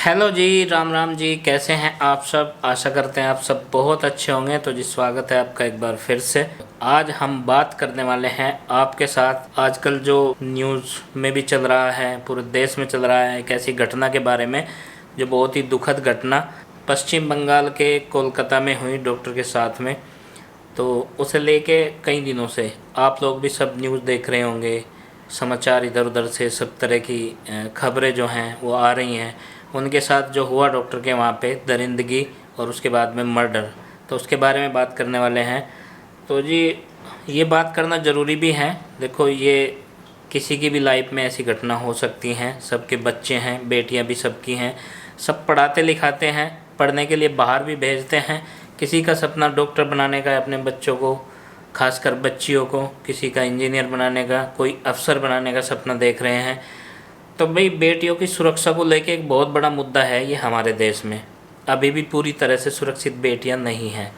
Hello जी, राम राम जी। कैसे हैं आप सब? आशा करते हैं आप सब बहुत अच्छे होंगे। तो जी स्वागत है आपका एक बार फिर से। आज हम बात करने वाले हैं आपके साथ आजकल जो न्यूज़ में भी चल रहा है, पूरे देश में चल रहा है, एक ऐसी घटना के बारे में जो बहुत ही दुखद घटना पश्चिम बंगाल के कोलकाता में हुई डॉक्टर के साथ में। तो उसे लेके कई दिनों से आप लोग भी सब न्यूज़ देख रहे होंगे, समाचार इधर उधर से सब तरह की खबरें जो हैं वो आ रही हैं। उनके साथ जो हुआ डॉक्टर के वहाँ पे दरिंदगी और उसके बाद में मर्डर, तो उसके बारे में बात करने वाले हैं। तो जी ये बात करना ज़रूरी भी है। देखो, ये किसी की भी लाइफ में ऐसी घटना हो सकती हैं। सबके बच्चे हैं, बेटियां भी सबकी हैं, सब पढ़ाते लिखाते हैं, पढ़ने के लिए बाहर भी भेजते हैं। किसी का सपना डॉक्टर बनाने का है अपने बच्चों को, खासकर बच्चियों को, किसी का इंजीनियर बनाने का, कोई अफसर बनाने का सपना देख रहे हैं। तो भाई बेटियों की सुरक्षा को लेके एक बहुत बड़ा मुद्दा है ये हमारे देश में। अभी भी पूरी तरह से सुरक्षित बेटियां नहीं हैं।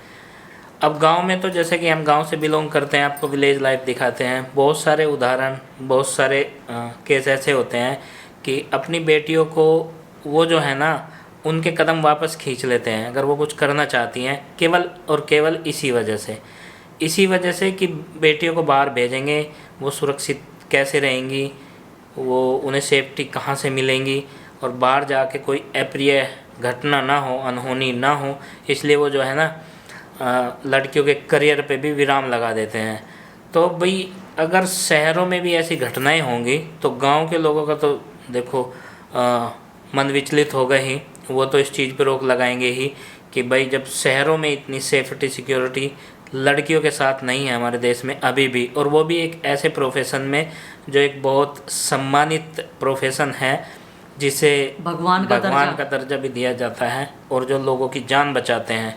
अब गांव में तो जैसे कि हम गांव से बिलोंग करते हैं, आपको विलेज लाइफ दिखाते हैं, बहुत सारे उदाहरण, बहुत सारे केस ऐसे होते हैं कि अपनी बेटियों को वो जो है ना उनके कदम वापस खींच लेते हैं अगर वो कुछ करना चाहती हैं, केवल और केवल इसी वजह से कि बेटियों को बाहर भेजेंगे, वो सुरक्षित कैसे रहेंगी, वो उन्हें सेफ्टी कहाँ से मिलेंगी, और बाहर जाके कोई अप्रिय घटना ना हो, अनहोनी ना हो, इसलिए वो जो है ना लड़कियों के करियर पे भी विराम लगा देते हैं। तो भाई अगर शहरों में भी ऐसी घटनाएं होंगी तो गांव के लोगों का तो देखो मन विचलित होगा ही। वो तो इस चीज़ पे रोक लगाएंगे ही कि भाई जब शहरों में इतनी सेफ्टी सिक्योरिटी लड़कियों के साथ नहीं है हमारे देश में अभी भी, और वो भी एक ऐसे प्रोफेशन में जो एक बहुत सम्मानित प्रोफेशन है, जिसे भगवान का दर्जा भी दिया जाता है, और जो लोगों की जान बचाते हैं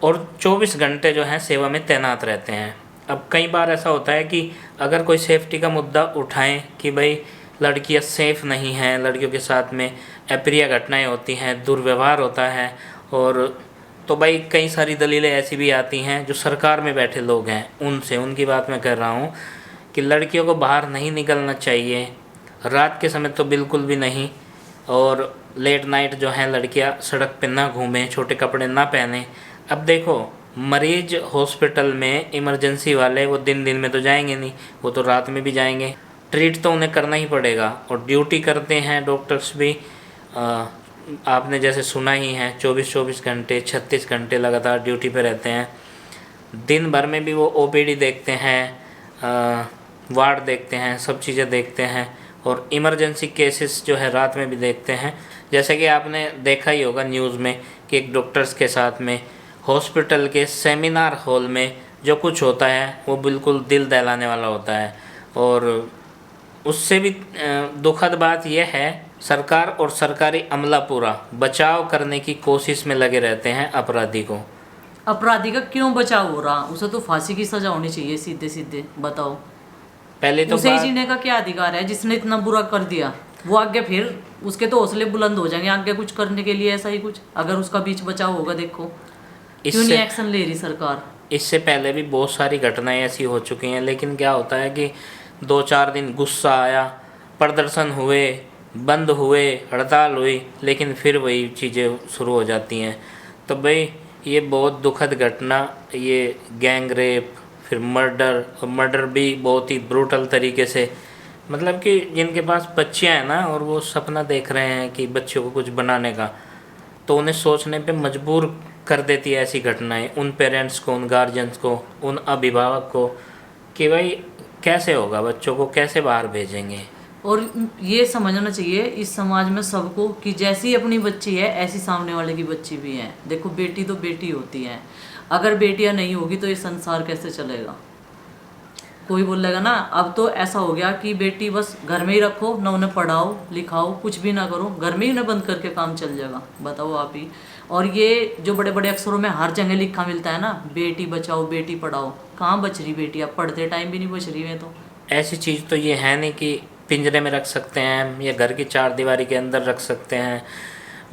और 24 घंटे जो हैं सेवा में तैनात रहते हैं। अब कई बार ऐसा होता है कि अगर कोई सेफ्टी का मुद्दा उठाएं कि भाई लड़कियां सेफ़ नहीं हैं, लड़कियों के साथ में अप्रिय घटनाएं होती हैं, दुर्व्यवहार होता है, और तो भाई कई सारी दलीलें ऐसी भी आती हैं जो सरकार में बैठे लोग हैं उनसे, उनकी बात मैं कर रहा हूँ कि लड़कियों को बाहर नहीं निकलना चाहिए, रात के समय तो बिल्कुल भी नहीं, और लेट नाइट जो है लड़कियां सड़क पे ना घूमें, छोटे कपड़े ना पहने। अब देखो, मरीज हॉस्पिटल में इमरजेंसी वाले वो दिन दिन में तो जाएंगे नहीं, वो तो रात में भी जाएंगे। ट्रीट तो उन्हें करना ही पड़ेगा, और ड्यूटी करते हैं डॉक्टर्स भी। आपने जैसे सुना ही है 24-24 घंटे 36 घंटे लगातार ड्यूटी पे रहते हैं। दिन भर में भी वो ओपीडी देखते हैं, वार्ड देखते हैं, सब चीज़ें देखते हैं, और इमरजेंसी केसेस जो है रात में भी देखते हैं। जैसे कि आपने देखा ही होगा न्यूज़ में कि एक डॉक्टर्स के साथ में हॉस्पिटल के सेमिनार हॉल में जो कुछ होता है वो बिल्कुल दिल दहलाने वाला होता है। और उससे भी दुखद बात यह है, सरकार और सरकारी अमला पूरा बचाव करने की कोशिश में लगे रहते हैं अपराधी को। अपराधी का क्यों बचाव हो रहा? उसे तो फांसी की सजा होनी चाहिए, सीधे सीधे बताओ। पहले तो उसे ही जीने का क्या अधिकार है जिसने इतना बुरा कर दिया? वो आगे फिर उसके तो हौसले बुलंद हो जाएंगे आगे कुछ करने के लिए, ऐसा ही कुछ अगर उसका बीच बचाव होगा। देखो क्यों नहीं एक्शन ले रही सरकार। इससे पहले भी बहुत सारी घटनाएं ऐसी हो चुकी हैं, लेकिन क्या होता है कि 2-4 दिन गुस्सा आया, प्रदर्शन हुए, बंद हुए, हड़ताल हुई, लेकिन फिर वही चीज़ें शुरू हो जाती हैं। तो भाई ये बहुत दुखद घटना, ये गैंग रेप, फिर मर्डर, और मर्डर भी बहुत ही ब्रूटल तरीके से, मतलब कि जिनके पास बच्चियाँ हैं ना और वो सपना देख रहे हैं कि बच्चों को कुछ बनाने का, तो उन्हें सोचने पे मजबूर कर देती है ऐसी घटनाएं उन पेरेंट्स को, उन गार्जियंस को, उन अभिभावक को कि भाई कैसे होगा, बच्चों को कैसे बाहर भेजेंगे। और ये समझना चाहिए इस समाज में सबको कि जैसी अपनी बच्ची है ऐसी सामने वाले की बच्ची भी है। देखो बेटी तो बेटी होती है, अगर बेटियां नहीं होगी तो ये संसार कैसे चलेगा? कोई बोलेगा ना अब तो ऐसा हो गया कि बेटी बस घर में ही रखो, ना उन्हें पढ़ाओ लिखाओ, कुछ भी ना करो, घर में ही उन्हें बंद करके काम चल जाएगा। बताओ आप ही। और ये जो बड़े बड़े अक्षरों में हर जगह लिखा मिलता है ना, बेटी बचाओ बेटी पढ़ाओ, कहाँ बच रही बेटी? अब पढ़ते टाइम भी नहीं बच रही है। तो ऐसी चीज़ तो ये है नहीं कि पिंजरे में रख सकते हैं या घर की चारदीवारी के अंदर रख सकते हैं।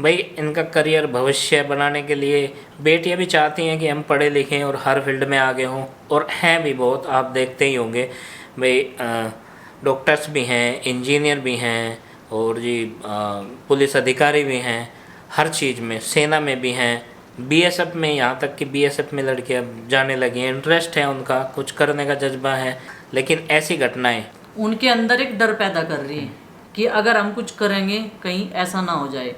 भाई इनका करियर भविष्य बनाने के लिए बेटियां भी चाहती हैं कि हम पढ़े लिखें और हर फील्ड में आगे हों, और हैं भी बहुत, आप देखते ही होंगे भाई डॉक्टर्स भी हैं, इंजीनियर भी हैं, और जी पुलिस अधिकारी भी हैं, हर चीज़ में, सेना में भी हैं, बीएसएफ में, यहाँ तक कि बीएसएफ में लड़कियाँ जाने लगी हैं, इंटरेस्ट है उनका, कुछ करने का जज्बा है। लेकिन ऐसी घटनाएं उनके अंदर एक डर पैदा कर रही है कि अगर हम कुछ करेंगे कहीं ऐसा ना हो जाए।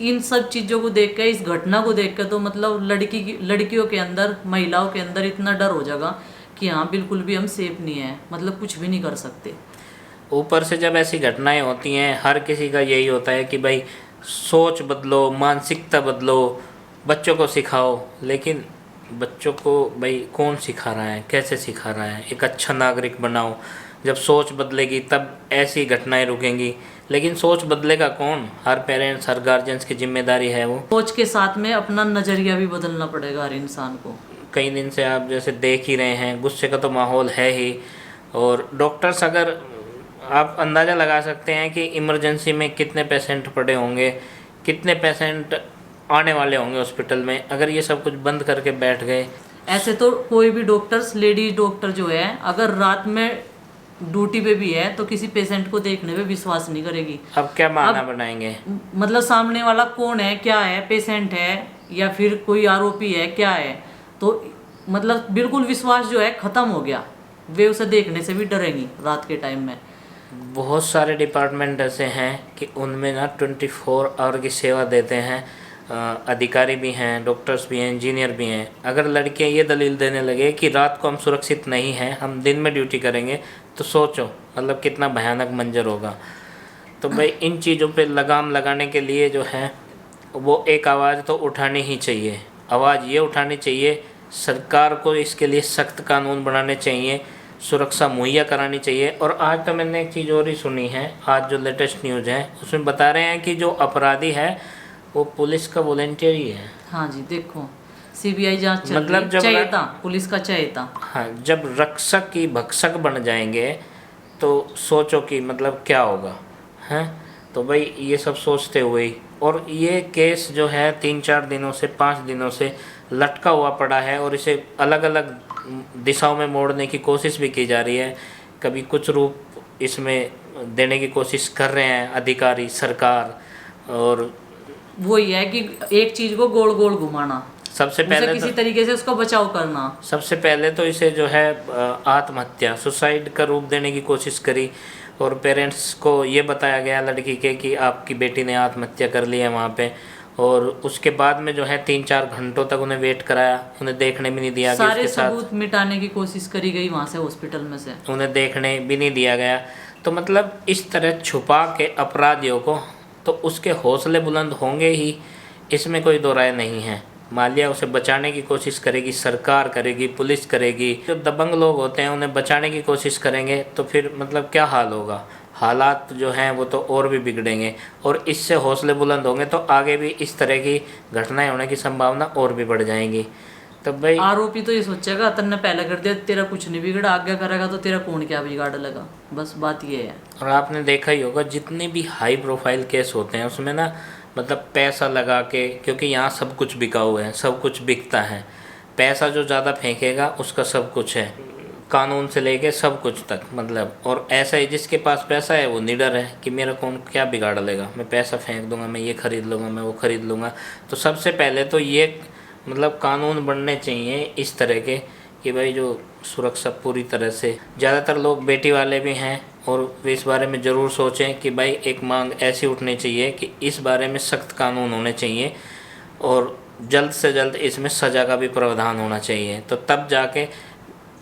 इन सब चीज़ों को देख कर, इस घटना को देख कर तो मतलब लड़कियों के अंदर, महिलाओं के अंदर इतना डर हो जाएगा कि हाँ बिल्कुल भी हम सेफ नहीं है, मतलब कुछ भी नहीं कर सकते। ऊपर से जब ऐसी घटनाएं होती हैं, हर किसी का यही होता है कि भाई सोच बदलो, मानसिकता बदलो, बच्चों को सिखाओ। लेकिन बच्चों को भाई कौन सिखा रहा है, कैसे सिखा रहा है? एक अच्छा नागरिक बनाओ। जब सोच बदलेगी तब ऐसी घटनाएं रुकेंगी। लेकिन सोच बदलेगा कौन? हर पेरेंट्स, हर गार्जियंस की जिम्मेदारी है वो। सोच के साथ में अपना नज़रिया भी बदलना पड़ेगा हर इंसान को। कई दिन से आप जैसे देख ही रहे हैं, गुस्से का तो माहौल है ही। और डॉक्टर्स, अगर आप अंदाज़ा लगा सकते हैं कि इमरजेंसी में कितने पेशेंट पड़े होंगे, कितने पेशेंट आने वाले होंगे हॉस्पिटल में, अगर ये सब कुछ बंद करके बैठ गए। ऐसे तो कोई भी डॉक्टर्स, लेडीज डॉक्टर जो है, अगर रात में ड्यूटी पे भी है तो किसी पेशेंट को देखने पे विश्वास नहीं करेगी। अब क्या बहाना बनाएंगे? मतलब सामने वाला कौन है, क्या है, पेशेंट है या फिर कोई आरोपी है, क्या है, तो मतलब बिल्कुल विश्वास जो है ख़त्म हो गया। वे उसे देखने से भी डरेंगी रात के टाइम में। बहुत सारे डिपार्टमेंट ऐसे हैं कि उनमें ना 24 आवर की सेवा देते हैं। अधिकारी भी हैं, डॉक्टर्स भी हैं, इंजीनियर भी हैं। अगर लड़कियां ये दलील देने लगे कि रात को हम सुरक्षित नहीं हैं, हम दिन में ड्यूटी करेंगे, तो सोचो मतलब कितना भयानक मंजर होगा। तो भाई इन चीज़ों पे लगाम लगाने के लिए जो है वो एक आवाज़ तो उठानी ही चाहिए। आवाज़ ये उठानी चाहिए, सरकार को इसके लिए सख्त कानून बनाने चाहिए, सुरक्षा मुहैया करानी चाहिए। और आज तो मैंने एक चीज़ और ही सुनी है, आज जो लेटेस्ट न्यूज़ है उसमें बता रहे हैं कि जो अपराधी है वो पुलिस का वॉलंटियर ही है। हाँ जी, देखो सीबीआई जांच चल मतलब रही, जब चहेता, पुलिस का चहेता। हाँ, जब रक्षक की भक्षक बन जाएंगे तो सोचो कि मतलब क्या होगा, हैं? तो भाई ये सब सोचते हुए ही, और ये केस जो है 3-4 दिनों से, 5 दिनों से लटका हुआ पड़ा है और इसे अलग अलग दिशाओं में मोड़ने की कोशिश भी की जा रही है। कभी कुछ रूप इसमें देने की कोशिश कर रहे हैं अधिकारी, सरकार। और वही है कि एक चीज को गोल गोल घुमाना, सबसे पहले किसी तरीके से उसका बचाव करना। सबसे पहले तो इसे जो है आत्महत्या, सुसाइड का रूप देने की कोशिश करी। और पेरेंट्स को ये बताया गया लड़की के कि आपकी बेटी ने आत्महत्या कर ली है वहाँ पे। और उसके बाद में जो है 3-4 घंटों तक उन्हें वेट कराया, उन्हें देखने भी नहीं दिया गया। सारे सबूत मिटाने की कोशिश करी गई वहाँ से, हॉस्पिटल में से उन्हें देखने भी नहीं दिया गया। तो मतलब इस तरह छुपा के अपराधियों को, तो उसके हौसले बुलंद होंगे ही, इसमें कोई दो राय नहीं है। माल्या उसे बचाने की कोशिश करेगी, सरकार करेगी, पुलिस करेगी। जो दबंग लोग होते हैं उन्हें बचाने की कोशिश करेंगे तो फिर मतलब क्या हाल होगा? हालात जो हैं वो तो और भी बिगड़ेंगे। और इससे हौसले बुलंद होंगे तो आगे भी इस तरह की घटनाएं होने की संभावना और भी बढ़ जाएंगी। तो भाई आरोपी तो ये सोचेगा तन्ने पहले कर दिया, तेरा कुछ नहीं बिगड़ा, आगे करेगा तो तेरा कौन क्या बिगाड़ लगा। बस बात ये है। और आपने देखा ही होगा जितने भी हाई प्रोफाइल केस होते हैं उसमें ना मतलब पैसा लगा के, क्योंकि यहाँ सब कुछ बिका हुआ है, सब कुछ बिकता है। पैसा जो ज़्यादा फेंकेगा उसका सब कुछ है, कानून से लेके सब कुछ तक मतलब। और ऐसा ही जिसके पास पैसा है वो निडर है कि मेरा कौन क्या बिगाड़ लेगा, मैं पैसा फेंक दूंगा, मैं ये खरीद लूँगा, मैं वो खरीद लूँगा। तो सबसे पहले तो ये मतलब कानून बनने चाहिए इस तरह के कि भाई जो सुरक्षा पूरी तरह से, ज़्यादातर लोग बेटी वाले भी हैं और वे इस बारे में ज़रूर सोचें कि भाई एक मांग ऐसी उठनी चाहिए कि इस बारे में सख्त कानून होने चाहिए और जल्द से जल्द इसमें सज़ा का भी प्रावधान होना चाहिए। तो तब जाके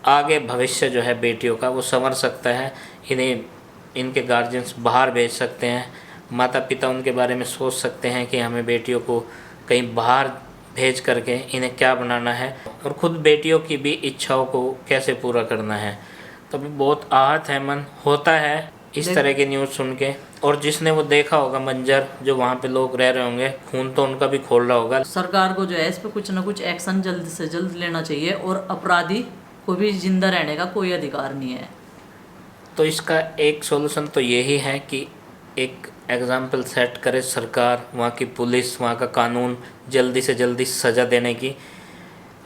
आगे भविष्य जो है बेटियों का वो संवर सकता है। इन्हें इनके गार्जियंस बाहर भेज सकते हैं, माता पिता उनके बारे में सोच सकते हैं कि हमें बेटियों को कहीं बाहर भेज करके इन्हें क्या बनाना है और ख़ुद बेटियों की भी इच्छाओं को कैसे पूरा करना है। तो अभी बहुत आहत है मन होता है इस तरह की न्यूज़ सुन के। और जिसने वो देखा होगा मंजर, जो वहाँ पे लोग रह रहे होंगे, खून तो उनका भी खोल रहा होगा। सरकार को जो है इस पर कुछ ना कुछ एक्शन जल्द से जल्द लेना चाहिए और अपराधी को भी जिंदा रहने का कोई अधिकार नहीं है। तो इसका एक सॉल्यूशन तो यही है कि एक एग्जाम्पल सेट करे सरकार, वहाँ की पुलिस, वहाँ का कानून, जल्दी से जल्दी सज़ा देने की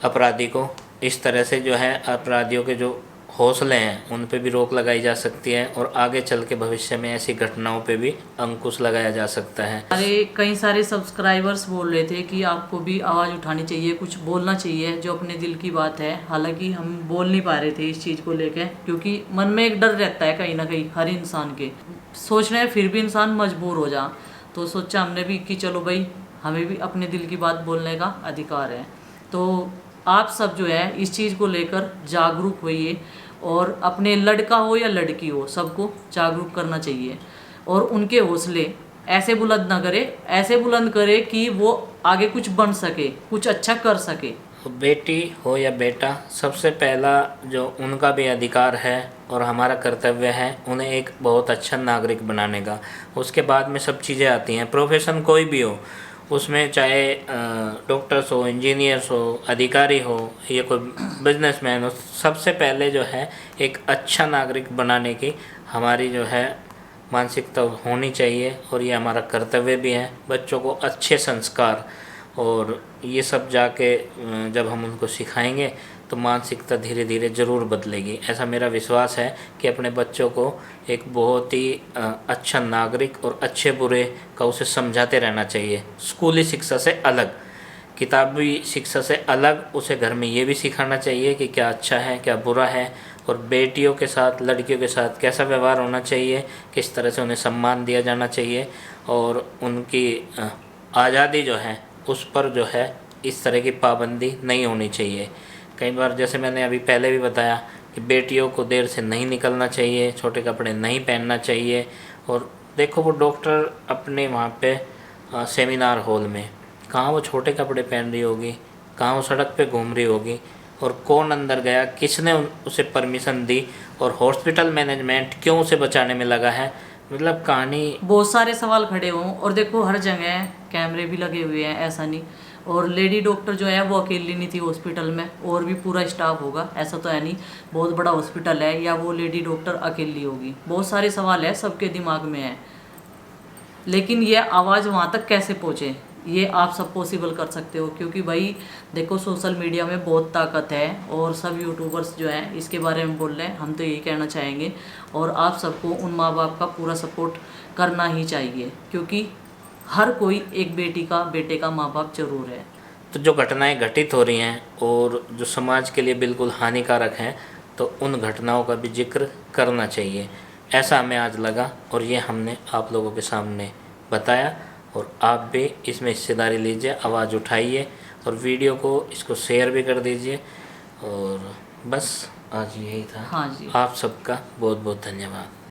अपराधी को। इस तरह से जो है अपराधियों के जो हौसले हैं उन पे भी रोक लगाई जा सकती है और आगे चल के भविष्य में ऐसी घटनाओं पे भी अंकुश लगाया जा सकता है। अरे कई सारे सब्सक्राइबर्स बोल रहे थे कि आपको भी आवाज़ उठानी चाहिए, कुछ बोलना चाहिए जो अपने दिल की बात है। हालांकि हम बोल नहीं पा रहे थे इस चीज़ को लेकर, क्योंकि मन में एक डर रहता है कहीं ना कहीं हर इंसान के। सोच रहे हैं फिर भी इंसान मजबूर हो जा, तो सोचा हमने भी कि चलो भाई हमें भी अपने दिल की बात बोलने का अधिकार है। तो आप सब जो है इस चीज़ को लेकर जागरूक होइए और अपने लड़का हो या लड़की हो सबको जागरूक करना चाहिए और उनके हौसले ऐसे बुलंद ना करे, ऐसे बुलंद करे कि वो आगे कुछ बन सके, कुछ अच्छा कर सके। बेटी हो या बेटा, सबसे पहला जो उनका भी अधिकार है और हमारा कर्तव्य है उन्हें एक बहुत अच्छा नागरिक बनाने का। उसके बाद में सब चीज़ें आती हैं, प्रोफेशन कोई भी हो, उसमें चाहे डॉक्टर्स हो, इंजीनियर्स हो, अधिकारी हो या कोई बिजनेसमैन हो, सबसे पहले जो है एक अच्छा नागरिक बनाने की हमारी जो है मानसिकता होनी चाहिए और ये हमारा कर्तव्य भी है। बच्चों को अच्छे संस्कार और ये सब जाके जब हम उनको सिखाएंगे तो मानसिकता धीरे धीरे ज़रूर बदलेगी। ऐसा मेरा विश्वास है कि अपने बच्चों को एक बहुत ही अच्छा नागरिक और अच्छे बुरे का उसे समझाते रहना चाहिए। स्कूली शिक्षा से अलग, किताबी शिक्षा से अलग उसे घर में ये भी सिखाना चाहिए कि क्या अच्छा है क्या बुरा है, और बेटियों के साथ लड़कियों के साथ कैसा व्यवहार होना चाहिए, किस तरह से उन्हें सम्मान दिया जाना चाहिए और उनकी आज़ादी जो है उस पर जो है इस तरह की पाबंदी नहीं होनी चाहिए। कई बार जैसे मैंने अभी पहले भी बताया कि बेटियों को देर से नहीं निकलना चाहिए, छोटे कपड़े नहीं पहनना चाहिए। और देखो वो डॉक्टर अपने वहाँ पे सेमिनार हॉल में कहाँ वो छोटे कपड़े पहन रही होगी, कहाँ वो सड़क पे घूम रही होगी, और कौन अंदर गया, किसने उसे परमिशन दी, और हॉस्पिटल मैनेजमेंट क्यों उसे बचाने में लगा है। मतलब कहानी बहुत सारे सवाल खड़े हों। और देखो हर जगह कैमरे भी लगे हुए हैं, ऐसा नहीं। और लेडी डॉक्टर जो है वो अकेली नहीं थी हॉस्पिटल में, और भी पूरा स्टाफ होगा, ऐसा तो है नहीं बहुत बड़ा हॉस्पिटल है या वो लेडी डॉक्टर अकेली होगी। बहुत सारे सवाल है सबके दिमाग में है, लेकिन ये आवाज़ वहाँ तक कैसे पहुँचे ये आप सब पॉसिबल कर सकते हो। क्योंकि भाई देखो सोशल मीडिया में बहुत ताकत है और सब यूट्यूबर्स जो हैं इसके बारे में बोल रहे हैं। हम तो यही कहना चाहेंगे और आप सबको उन माँ बाप का पूरा सपोर्ट करना ही चाहिए, क्योंकि हर कोई एक बेटी का बेटे का माँ बाप जरूर है। तो जो घटनाएं घटित हो रही हैं और जो समाज के लिए बिल्कुल हानिकारक हैं, तो उन घटनाओं का भी जिक्र करना चाहिए, ऐसा हमें आज लगा और ये हमने आप लोगों के सामने बताया। और आप भी इसमें हिस्सेदारी लीजिए, आवाज़ उठाइए और वीडियो को इसको शेयर भी कर दीजिए। और बस आज यही था। हाँ जी। आप सबका बहुत बहुत धन्यवाद।